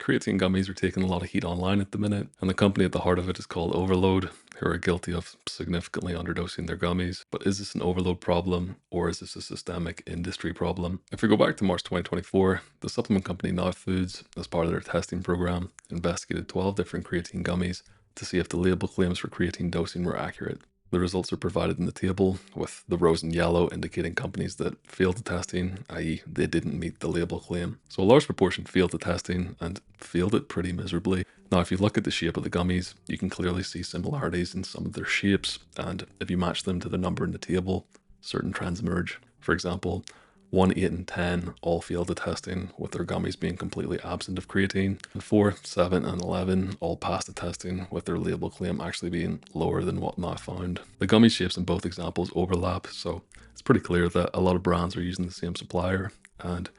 Creatine gummies are taking a lot of heat online at the minute, and the company at the heart of it is called Overload, who are guilty of significantly underdosing their gummies. But is this an overload problem, or is this a systemic industry problem? If we go back to March 2024, the supplement company Now Foods, as part of their testing program, investigated 12 different creatine gummies to see if the label claims for creatine dosing were accurate. The results are provided in the table, with the rose and yellow indicating companies that failed the testing, i.e. they didn't meet the label claim. So a large proportion failed the testing and failed it pretty miserably. Now if you look at the shape of the gummies, you can clearly see similarities in some of their shapes, and if you match them to the number in the table, certain trends emerge. For example, 1, 8, and 10 all failed the testing, with their gummies being completely absent of creatine. And 4, 7, and 11 all passed the testing, with their label claim actually being lower than what Now found. The gummy shapes in both examples overlap, so it's pretty clear that a lot of brands are using the same supplier, and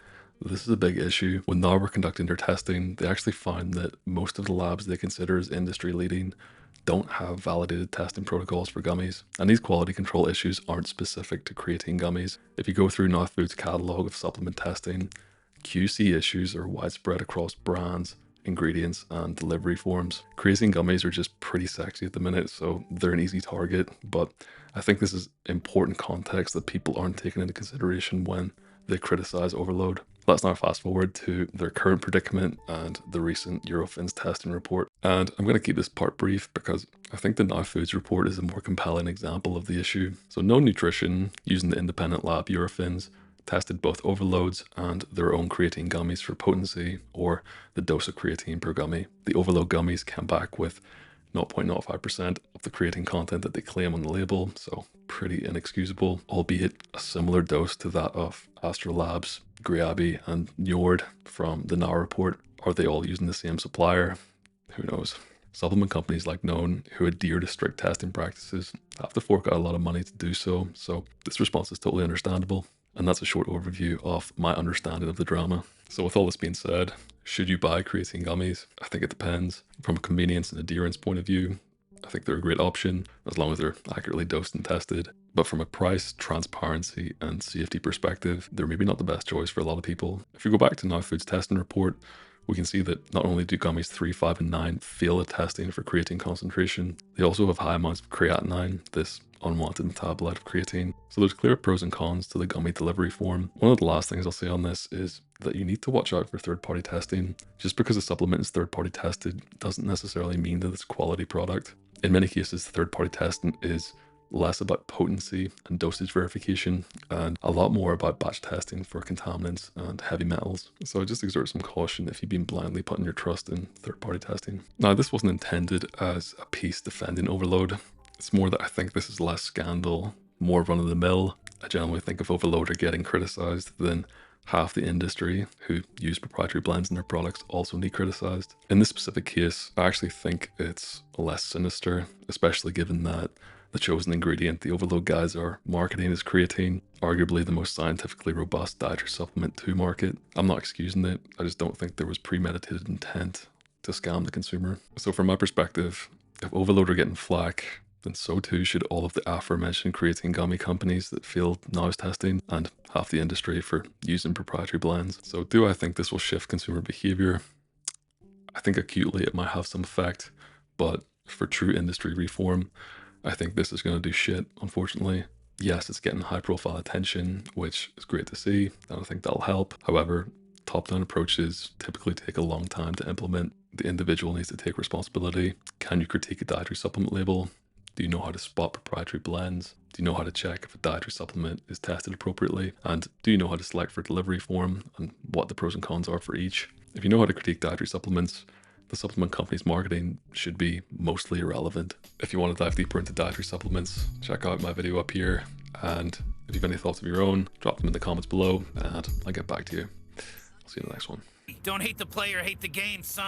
this is a big issue. When Now were conducting their testing, they actually found that most of the labs they consider as industry leading don't have validated testing protocols for gummies. And these quality control issues aren't specific to creatine gummies. If you go through Now Foods' catalog of supplement testing, QC issues are widespread across brands, ingredients, and delivery forms. Creatine gummies are just pretty sexy at the minute, so they're an easy target, but I think this is important context that people aren't taking into consideration when they criticize Overload. Let's now fast forward to their current predicament and the recent Eurofins testing report. And I'm going to keep this part brief because I think the Now Foods report is a more compelling example of the issue. So No Nutrition, using the independent lab Eurofins, tested both Overloads and their own creatine gummies for potency, or the dose of creatine per gummy. The Overload gummies came back with 0.05% of the creatine content that they claim on the label, so pretty inexcusable, albeit a similar dose to that of Astrolabs, Griabi, and Njord from the Now report. Are they all using the same supplier? Who knows? Supplement companies like Known, who adhere to strict testing practices, have to fork out a lot of money to do so this response is totally understandable. And that's a short overview of my understanding of the drama. So with all this being said, should you buy creatine gummies? I think it depends. From a convenience and adherence point of view, I think they're a great option as long as they're accurately dosed and tested. But from a price, transparency, and safety perspective, they're maybe not the best choice for a lot of people. If you go back to Now Foods testing report, we can see that not only do gummies 3, 5, and 9 fail at testing for creatine concentration, they also have high amounts of creatinine, this unwanted metabolite of creatine. So there's clear pros and cons to the gummy delivery form. One of the last things I'll say on this is that you need to watch out for third-party testing. Just because a supplement is third-party tested doesn't necessarily mean that it's a quality product. In many cases, third-party testing is less about potency and dosage verification and a lot more about batch testing for contaminants and heavy metals. So just exert some caution if you've been blindly putting your trust in third-party testing. Now, this wasn't intended as a piece defending Overload. It's more that I think this is less scandal, more run-of-the-mill. I generally think of Overload are getting criticized than half the industry who use proprietary blends in their products also need criticized. In this specific case, I actually think it's less sinister, especially given that the chosen ingredient the Overload guys are marketing is creatine, arguably the most scientifically robust dietary supplement to market. I'm not excusing it, I just don't think there was premeditated intent to scam the consumer. So from my perspective, if Overload are getting flack, then so too should all of the aforementioned creatine gummy companies that failed Now's testing and half the industry for using proprietary blends. So do I think this will shift consumer behavior? I think acutely it might have some effect, but for true industry reform, I think this is going to do shit, unfortunately. Yes, it's getting high profile attention, which is great to see, and I think that'll help. However, top-down approaches typically take a long time to implement. The individual needs to take responsibility. Can you critique a dietary supplement label? Do you know how to spot proprietary blends? Do you know how to check if a dietary supplement is tested appropriately? And do you know how to select for delivery form and what the pros and cons are for each? If you know how to critique dietary supplements, the supplement company's marketing should be mostly irrelevant. If you want to dive deeper into dietary supplements, check out my video up here. And if you have any thoughts of your own, drop them in the comments below and I'll get back to you. I'll see you in the next one. Don't hate the player, hate the game, son.